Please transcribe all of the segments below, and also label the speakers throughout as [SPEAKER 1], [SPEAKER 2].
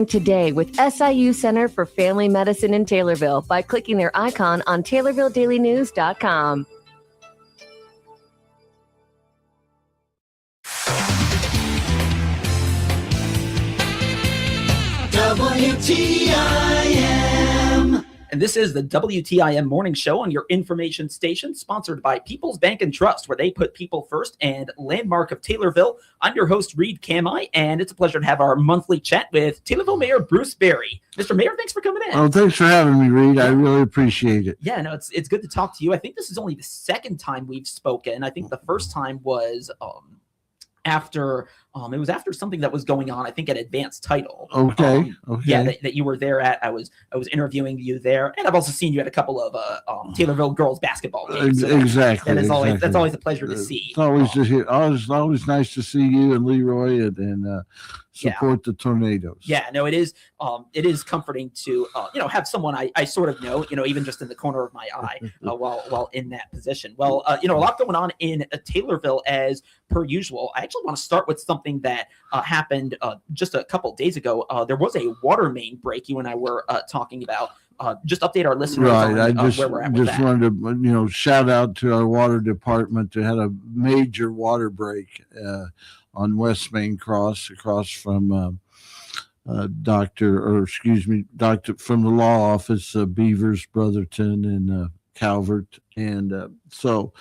[SPEAKER 1] Today with SIU Center for Family Medicine in Taylorville by clicking their icon on TaylorvilleDailyNews.com.
[SPEAKER 2] WTIM. And this is the WTIM Morning Show on your information station, sponsored by People's Bank and Trust, where they put people first, and Landmark of Taylorville. I'm your host, Reed Kamai, and it's a pleasure to have our monthly chat with Taylorville Mayor Bruce Berry. Mr. Mayor, thanks for coming in.
[SPEAKER 3] Oh, thanks for having me, Reed. I really appreciate it.
[SPEAKER 2] Yeah, no, it's good to talk to you. I think this is only the second time we've spoken. I think the first time was after it was after something that was going on, I think, at Advanced Title.
[SPEAKER 3] Okay.
[SPEAKER 2] Yeah, that you were there at. I was interviewing you there, and I've also seen you at a couple of Taylorville girls basketball games. So
[SPEAKER 3] exactly.
[SPEAKER 2] That's always a pleasure to see.
[SPEAKER 3] It's always nice to see you and Leroy and support the Tornadoes.
[SPEAKER 2] Yeah, no, it is comforting to have someone I sort of know, even just in the corner of my eye while in that position. Well, a lot going on in Taylorville as per usual. I actually want to start with something that happened just a couple days ago. There was a water main break you and I were talking about. Just update our listeners on where we're at with that.
[SPEAKER 3] I just wanted to shout out to our water department. They had a major water break on West Main Cross across from Doctor from the law office, Beavers, Brotherton, and Calvert. And so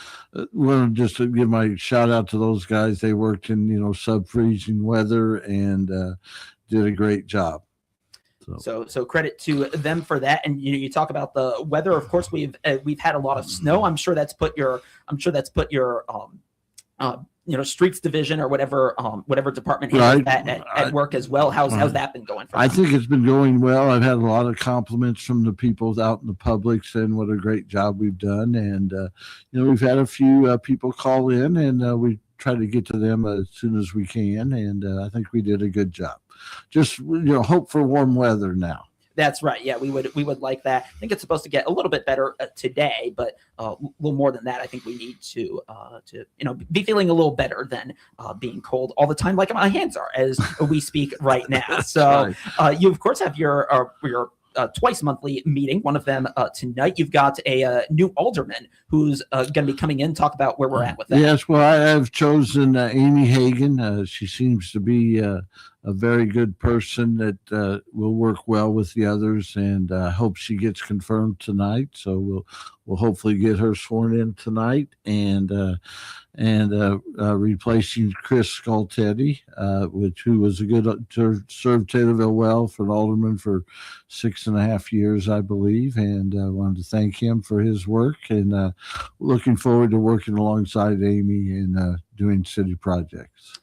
[SPEAKER 3] want to just give my shout out to those guys. They worked in sub-freezing weather and did a great job.
[SPEAKER 2] So credit to them for that. And you talk about the weather. Of course, we've had a lot of snow. I'm sure that's put your streets division or whatever department has at work as well. How's that been going for you?
[SPEAKER 3] I think it's been going well. I've had a lot of compliments from the people out in the public saying what a great job we've done. And, we've had a few people call in, and we try to get to them as soon as we can. And I think we did a good job. Just, hope for warm weather now.
[SPEAKER 2] That's right. Yeah, we would like that. I think it's supposed to get a little bit better today, but a little more than that. I think we need to be feeling a little better than being cold all the time, like my hands are as we speak right now. So you of course have your twice monthly meeting. One of them tonight. You've got a new alderman who's going to be coming in. Talk about where we're at with that.
[SPEAKER 3] Yes, well, I have chosen Amy Hagan. She seems to be a very good person that will work well with the others, and I hope she gets confirmed tonight. So we'll hopefully get her sworn in tonight, and replacing Chris Scoltetti, who was a good served Taylorville well for an alderman for 6.5 years, I believe, and I wanted to thank him for his work, and looking forward to working alongside Amy and doing city projects.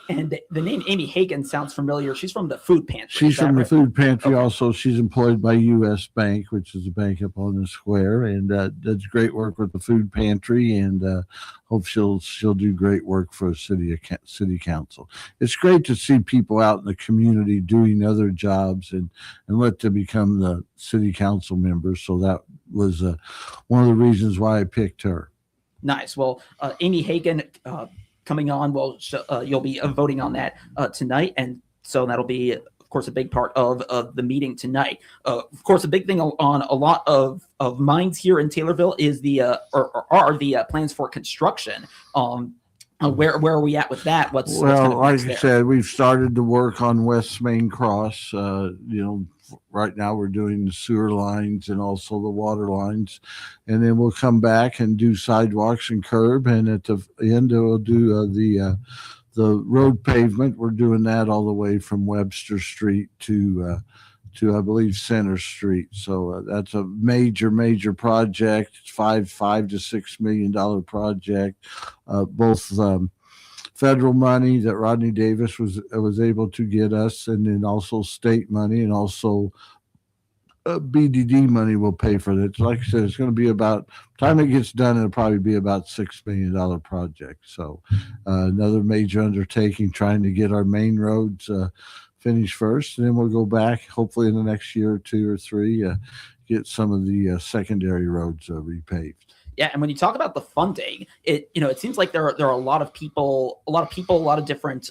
[SPEAKER 2] And the name Amy Hagan sounds familiar. She's from the food pantry.
[SPEAKER 3] She's from the food pantry. Okay. Also, she's employed by U.S. Bank, which is a bank up on the square, and does great work with the food pantry. And hope she'll do great work for city council. It's great to see people out in the community doing other jobs and let them become the city council members. So that was one of the reasons why I picked her.
[SPEAKER 2] Nice. Well, Amy Hagan. Coming on, you'll be voting on that tonight, and so that'll be, of course, a big part of the meeting tonight. Of course, a big thing on a lot of minds here in Taylorville is are the plans for construction. Where are we at with that? What's
[SPEAKER 3] like I said, we've started to work on West Main Cross. Right now we're doing the sewer lines and also the water lines, and then we'll come back and do sidewalks and curb, and at the end we'll do the road pavement. We're doing that all the way from Webster Street to I believe Center Street. So that's a major project. It's $5 to $6 million project. Both federal money that Rodney Davis was able to get us, and then also state money, and also BDD money will pay for it. So like I said, it's going to be about, time it gets done, it'll probably be about $6 million project. So another major undertaking, trying to get our main roads finished first, and then we'll go back hopefully in the next year or 2 or 3, get some of the secondary roads repaved.
[SPEAKER 2] Yeah, and when you talk about the funding, it seems like there are a lot of people, a lot of different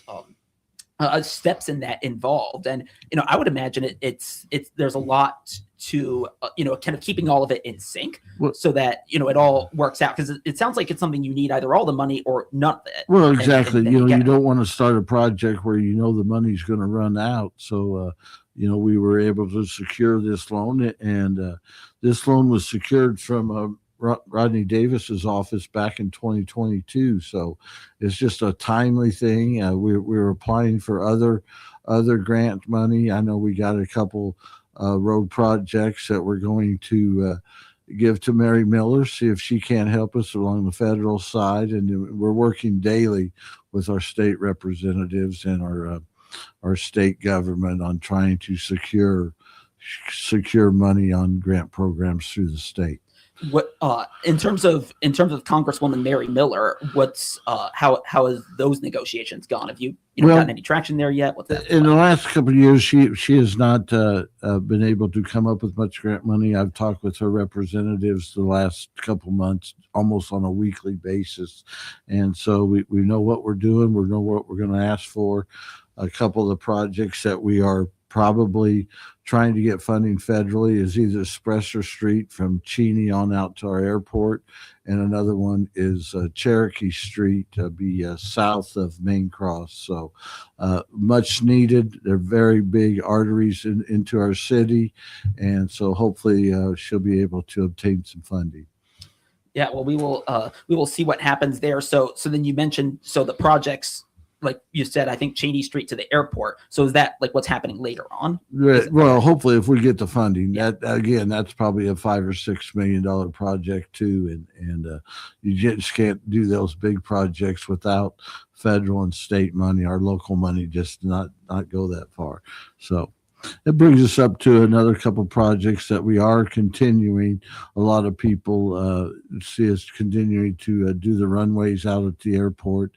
[SPEAKER 2] steps in that involved. And, I would imagine it's there's a lot to, kind of keeping all of it in sync so that, it all works out. Cause it sounds like it's something you need either all the money or none of it.
[SPEAKER 3] Well, exactly.
[SPEAKER 2] And
[SPEAKER 3] You don't want to start a project where the money's going to run out. So, we were able to secure this loan, and this loan was secured from Rodney Davis's office back in 2022. So it's just a timely thing. We're applying for other grant money. I know we got a couple road projects that we're going to give to Mary Miller, see if she can't help us along the federal side. And we're working daily with our state representatives and our state government on trying to secure money on grant programs through the state.
[SPEAKER 2] What in terms of Congresswoman Mary Miller, what's how has those negotiations gone? Have you gotten any traction there yet? What's that
[SPEAKER 3] in the last couple of years, she has not been able to come up with much grant money. I've talked with her representatives the last couple months, almost on a weekly basis, and so we know what we're doing. We know what we're going to ask for. A couple of the projects that we are probably trying to get funding federally is either Spresser Street from Cheney on out to our airport, and another one is Cherokee Street be south of Main Cross. So much needed. They're very big arteries into our city, and so hopefully she'll be able to obtain some funding.
[SPEAKER 2] Yeah, well, we will see what happens there. So then you mentioned the projects, like you said, I think Cheney Street to the airport. So is that like what's happening later on?
[SPEAKER 3] Well, hopefully if we get the funding, that's probably a $5 or $6 million project too. And you just can't do those big projects without federal and state money. Our local money just not go that far. So it brings us up to another couple projects that we are continuing. A lot of people see us continuing to do the runways out at the airport.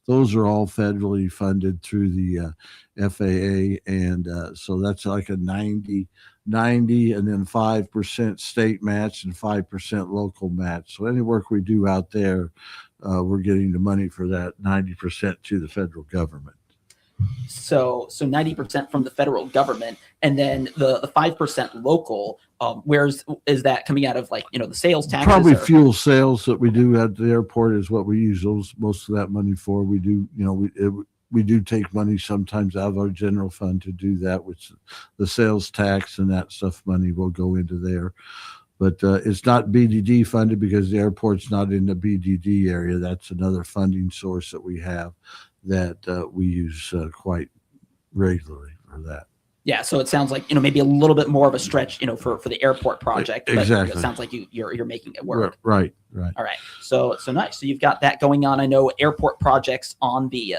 [SPEAKER 3] Those are all federally funded through the FAA, and so that's like a 90, and then 5% state match and 5% local match. So any work we do out there, we're getting the money for that 90% to the federal government.
[SPEAKER 2] So 90% from the federal government, and then the 5% local. Is that coming out of, like, the sales taxes?
[SPEAKER 3] Probably fuel sales that we do at the airport is what we use most of that money for. We do, we do take money sometimes out of our general fund to do that, which the sales tax and that stuff money will go into there. But it's not BDD funded because the airport's not in the BDD area. That's another funding source that we have that we use quite regularly for that.
[SPEAKER 2] Yeah, so it sounds like maybe a little bit more of a stretch for the airport project. But
[SPEAKER 3] exactly.
[SPEAKER 2] It sounds like you're making it work.
[SPEAKER 3] Right.
[SPEAKER 2] All right. So nice. So you've got that going on. I know airport projects on the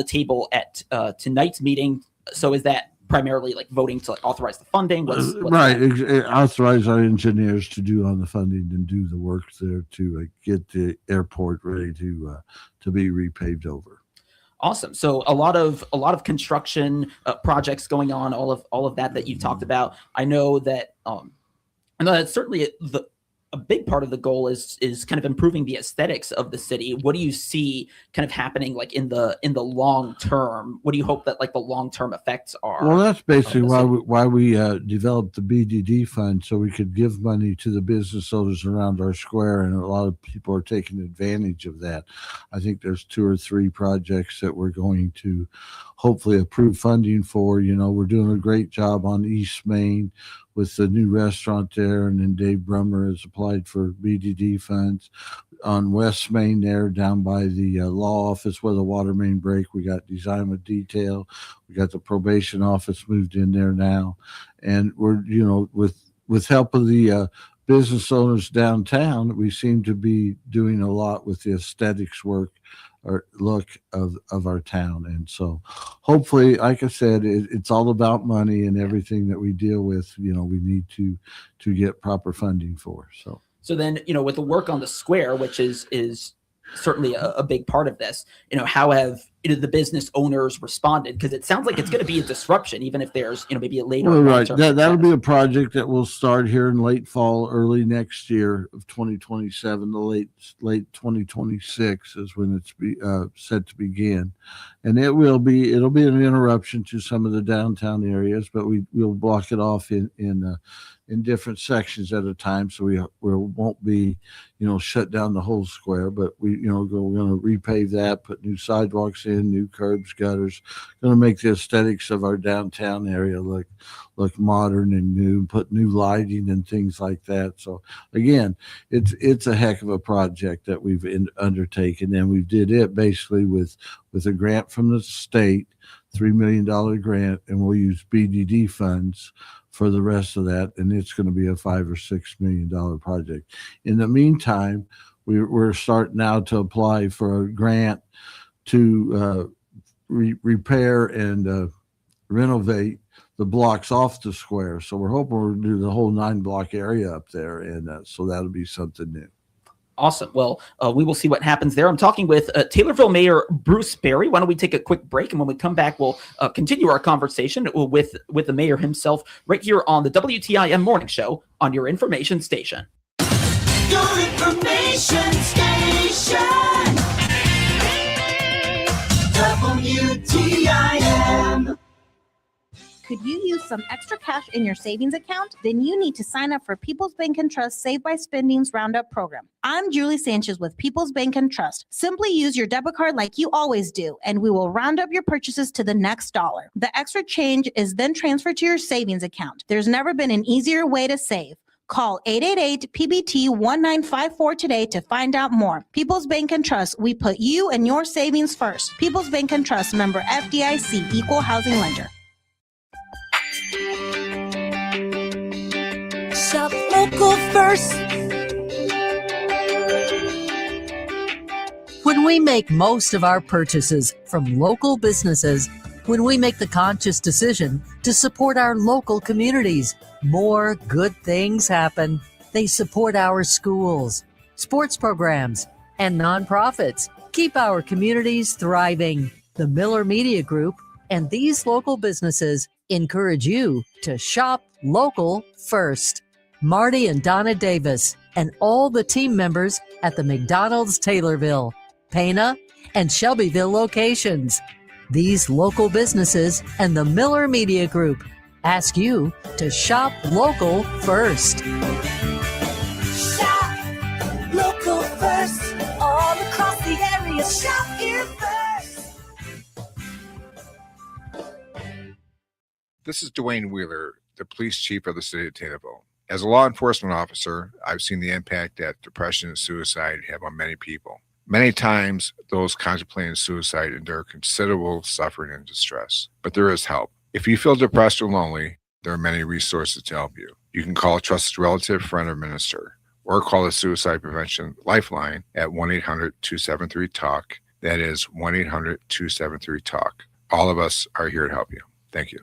[SPEAKER 2] table at tonight's meeting. So is that primarily like voting to authorize the funding? What's
[SPEAKER 3] authorize our engineers to do on the funding and do the work there to get the airport ready to be repaved over.
[SPEAKER 2] Awesome. So a lot of construction projects going on, all of that you've talked about. I know that certainly a big part of the goal is kind of improving the aesthetics of the city. What do you see kind of happening like in the long term? What do you hope that like the long term effects are?
[SPEAKER 3] Well, that's basically why we developed the BDD fund, so we could give money to the business owners around our square, and a lot of people are taking advantage of that. I think there's 2 or 3 projects that we're going to hopefully approve funding for. We're doing a great job on East Main with the new restaurant there, and then Dave Brummer has applied for BDD funds. On West Main there, down by the law office where the water main break, we got design with detail. We got the probation office moved in there now, and we're with help of the business owners downtown, we seem to be doing a lot with the aesthetics work or look of our town. And so hopefully, like I said, it's all about money, and everything that we deal with, we need to get proper funding for. So
[SPEAKER 2] then, with the work on the square, which is certainly a big part of this, how have the business owners responded? Because it sounds like it's going to be a disruption, even if there's maybe a later.
[SPEAKER 3] Well, right. That'll be a project that will start here in late fall, early next year of 2027. The late 2026 is when it's set to begin, and it'll be an interruption to some of the downtown areas, but we'll block it off in different sections at a time, so we won't be shut down the whole square, but we're going to repave that, put new sidewalks in, new curbs, gutters, going to make the aesthetics of our downtown area look modern and new, put new lighting and things like that. So again, it's a heck of a project that we've undertaken, and we did it basically with a grant from the state, $3 million grant, and we'll use BDD funds for the rest of that, and it's going to be a $5 or $6 million project. In the meantime, we're starting now to apply for a grant to repair and renovate the blocks off the square. So we're hoping we'll do the whole 9-block area up there, and so that'll be something new.
[SPEAKER 2] Awesome. Well, we will see what happens there. I'm talking with Taylorville Mayor Bruce Berry. Why don't we take a quick break, and when we come back, we'll continue our conversation with the mayor himself right here on the WTIM Morning Show on your information station.
[SPEAKER 4] Your information station. WTIM.
[SPEAKER 5] Could you use some extra cash in your savings account? Then you need to sign up for People's Bank and Trust Save by Spending's Roundup program. I'm Julie Sanchez with People's Bank and Trust. Simply use your debit card like you always do, and we will round up your purchases to the next dollar. The extra change is then transferred to your savings account. There's never been an easier way to save. Call 888-PBT-1954 today to find out more. People's Bank and Trust, we put you and your savings first. People's Bank and Trust, member FDIC, equal housing lender.
[SPEAKER 4] Shop local first.
[SPEAKER 6] When we make most of our purchases from local businesses, when we make the conscious decision to support our local communities, more good things happen. They support our schools, sports programs, and nonprofits. Keep our communities thriving. The Miller Media Group and these local businesses encourage you to shop local first. Marty and Donna Davis and all the team members at the McDonald's Taylorville, Pana, and Shelbyville locations. These local businesses and the Miller Media Group ask you to shop local first.
[SPEAKER 4] Shop local first. All across the area. Shop here first.
[SPEAKER 7] This is Dwayne Wheeler, the police chief of the city of Taylorville. As a law enforcement officer, I've seen the impact that depression and suicide have on many people. Many times, those contemplating suicide endure considerable suffering and distress, but there is help. If you feel depressed or lonely, there are many resources to help you. You can call a trusted relative, friend, or minister, or call the Suicide Prevention Lifeline at 1-800-273-TALK. That is 1-800-273-TALK. All of us are here to help you. Thank you.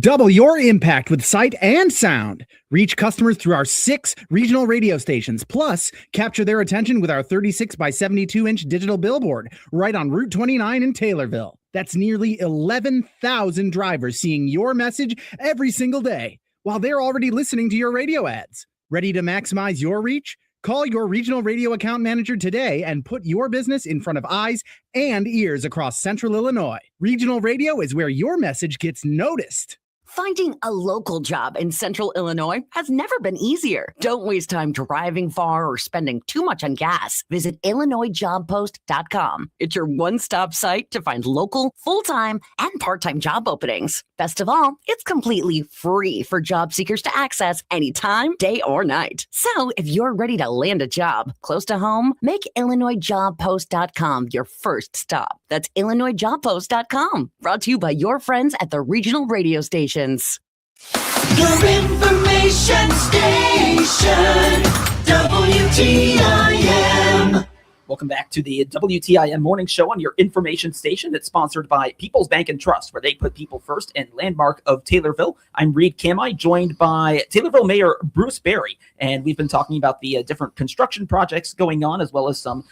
[SPEAKER 8] Double your impact with sight and sound. Reach customers through our 6 regional radio stations, plus capture their attention with our 36 by 72-inch digital billboard right on Route 29 in Taylorville. That's nearly 11,000 drivers seeing your message every single day while they're already listening to your radio ads. Ready to maximize your reach? Call your regional radio account manager today and put your business in front of eyes and ears across Central Illinois. Regional radio is where your message gets noticed.
[SPEAKER 9] Finding a local job in Central Illinois has never been easier. Don't waste time driving far or spending too much on gas. Visit IllinoisJobPost.com. It's your one-stop site to find local, full-time, and part-time job openings. Best of all, it's completely free for job seekers to access anytime, day or night. So if you're ready to land a job close to home, make IllinoisJobPost.com your first stop. That's IllinoisJobPost.com. Brought to you by your friends at the regional radio station.
[SPEAKER 4] Your information station, WTIM.
[SPEAKER 2] Welcome back to the WTIM Morning Show on your information station that's sponsored by People's Bank and Trust, where they put people first and landmark of Taylorville. I'm Reed Kamai, joined by Taylorville Mayor Bruce Berry, and we've been talking about the different construction projects going on, as well as some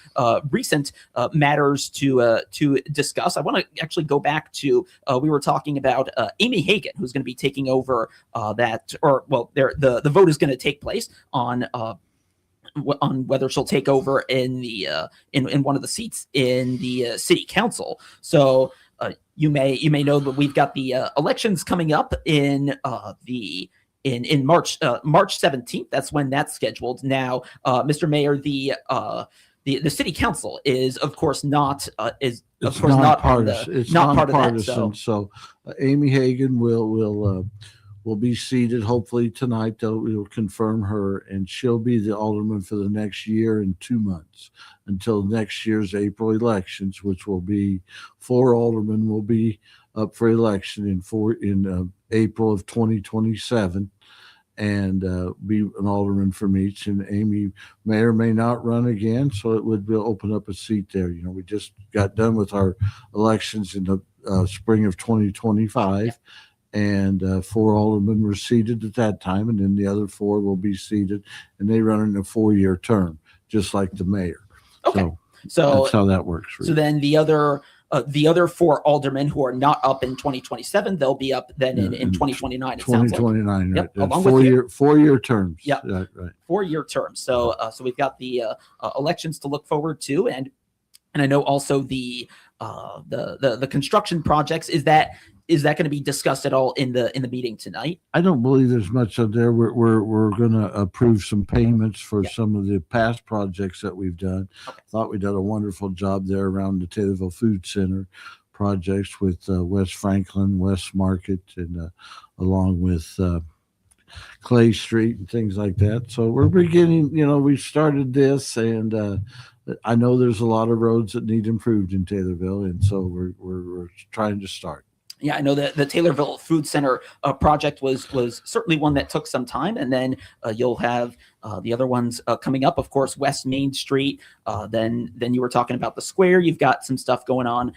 [SPEAKER 2] recent matters to discuss. I want to actually go back to we were talking about Amy Hagan, who's going to be taking over the vote is going to take place on whether she'll take over in the in one of the seats in the city council. So you may know that we've got the elections coming up in March 17th. That's when that's scheduled. Now, Mr. Mayor, the city council is of course not part of that.
[SPEAKER 3] So Amy Hagan will be seated hopefully tonight. We'll confirm her, and she'll be the alderman for the next year and 2 months until next year's April elections, which will be 4 aldermen will be up for election in April of 2027, and be an alderman from each. And Amy may or may not run again, so it would open up a seat there. You know, we just got done with our elections in the spring of 2025. And 4 aldermen were seated at that time, and then the other 4 will be seated, and they run in a 4-year term, just like the mayor.
[SPEAKER 2] Okay,
[SPEAKER 3] so that's how that works.
[SPEAKER 2] So then the other 4 aldermen who are not up in 2027, they'll be up then in 2029.
[SPEAKER 3] 2029,
[SPEAKER 2] right?
[SPEAKER 3] Yep,
[SPEAKER 2] along
[SPEAKER 3] 4-year terms.
[SPEAKER 2] Yeah,
[SPEAKER 3] right.
[SPEAKER 2] 4-year terms. So we've got the elections to look forward to, and I know also the construction projects. Is that going to be discussed at all in the meeting tonight?
[SPEAKER 3] I don't believe there's much of there. We're going to approve some payments for some of the past projects that we've done.
[SPEAKER 2] Okay.
[SPEAKER 3] Thought we did a wonderful job there around the Taylorville Food Center projects with West Franklin, West Market, and along with Clay Street and things like that. So we're beginning. We started this, and I know there's a lot of roads that need improved in Taylorville, and so we're trying to start.
[SPEAKER 2] Yeah, I know that the Taylorville Food Center project was certainly one that took some time, and then you'll have the other ones coming up. Of course, West Main Street. Then you were talking about the square. You've got some stuff going on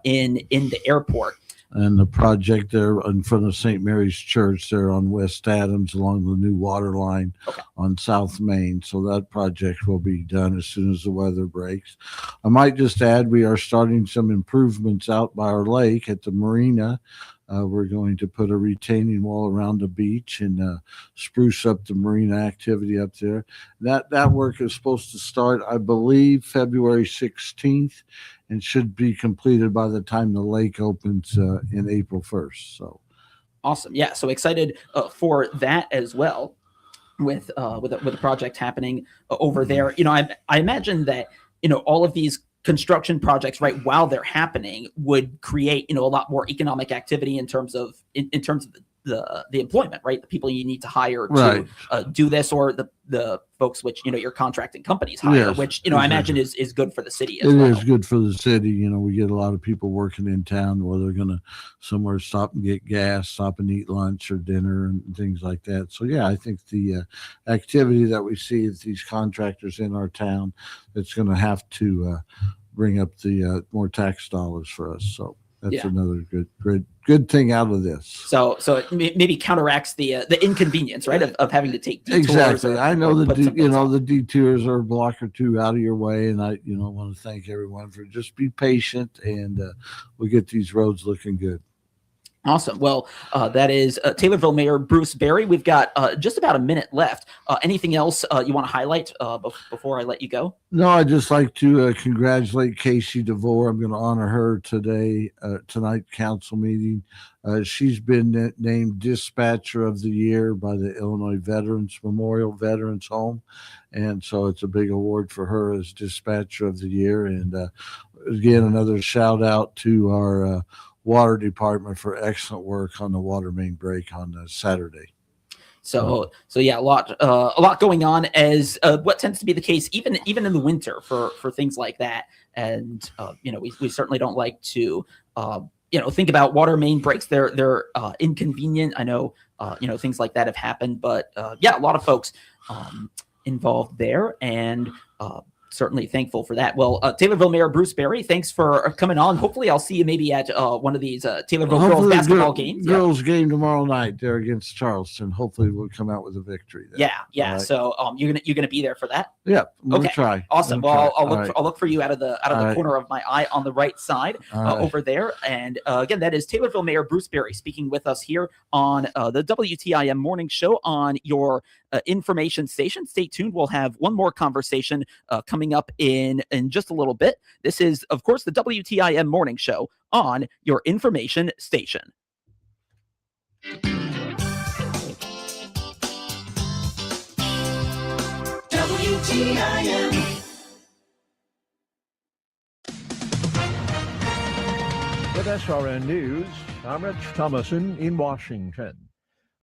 [SPEAKER 2] in the airport.
[SPEAKER 3] And the project there in front of St. Mary's Church there on West Adams along the new water line on South Main. So that project will be done as soon as the weather breaks. I might just add we are starting some improvements out by our lake at the marina. We're going to put a retaining wall around the beach and spruce up the marina activity up there. That work is supposed to start, I believe, February 16th and should be completed by the time the lake opens in April 1st. So
[SPEAKER 2] awesome. Yeah. So excited for that as well with a project happening over there. I imagine that, all of these construction projects, right, while they're happening would create, a lot more economic activity in terms of the employment, right? The people you need to hire to do this, or the folks which, your contracting companies hire, which, I imagine is good for the city as well.
[SPEAKER 3] It is good for the city. We get a lot of people working in town where they're going to somewhere stop and get gas, stop and eat lunch or dinner and things like that. So, yeah, I think the activity that we see at these contractors in our town, it's going to have to bring up the more tax dollars for us. So that's another good thing out of this.
[SPEAKER 2] So it maybe counteracts the inconvenience, right, of having to take detours.
[SPEAKER 3] Exactly. I know the detours are a block or 2 out of your way, and I want to thank everyone for just be patient, and we'll get these roads looking good.
[SPEAKER 2] Awesome. Well, that is Taylorville Mayor Bruce Berry. We've got just about a minute left. Anything else you want to highlight before I let you go?
[SPEAKER 3] No, I'd just like to congratulate Casey DeVore. I'm going to honor her tonight council meeting. She's been named Dispatcher of the Year by the Illinois Veterans Memorial Veterans Home. And so it's a big award for her as Dispatcher of the Year. And again, another shout out to our water department for excellent work on the water main break on Saturday.
[SPEAKER 2] So yeah, a lot going on, as what tends to be the case even in the winter for things like that. And we certainly don't like to think about water main breaks. They're inconvenient. I know things like that have happened, but a lot of folks involved there, and certainly thankful for that. Well, Taylorville Mayor Bruce Berry, thanks for coming on. Hopefully I'll see you maybe at one of these Taylorville girls basketball games.
[SPEAKER 3] Girls game tomorrow night. They're against Charleston. Hopefully we'll come out with a victory there.
[SPEAKER 2] Yeah. Right. So you're gonna be there for that?
[SPEAKER 3] Yeah. We'll try.
[SPEAKER 2] Awesome. I'll look for you out of the corner of my eye on the right side over there. And again, that is Taylorville Mayor Bruce Berry speaking with us here on the WTIM morning show on your information station. Stay tuned. We'll have one more conversation coming up in just a little bit. This is, of course, the WTIM morning show on your information station.
[SPEAKER 4] WTIM.
[SPEAKER 10] With SRN News, I'm Rich Thomason in Washington.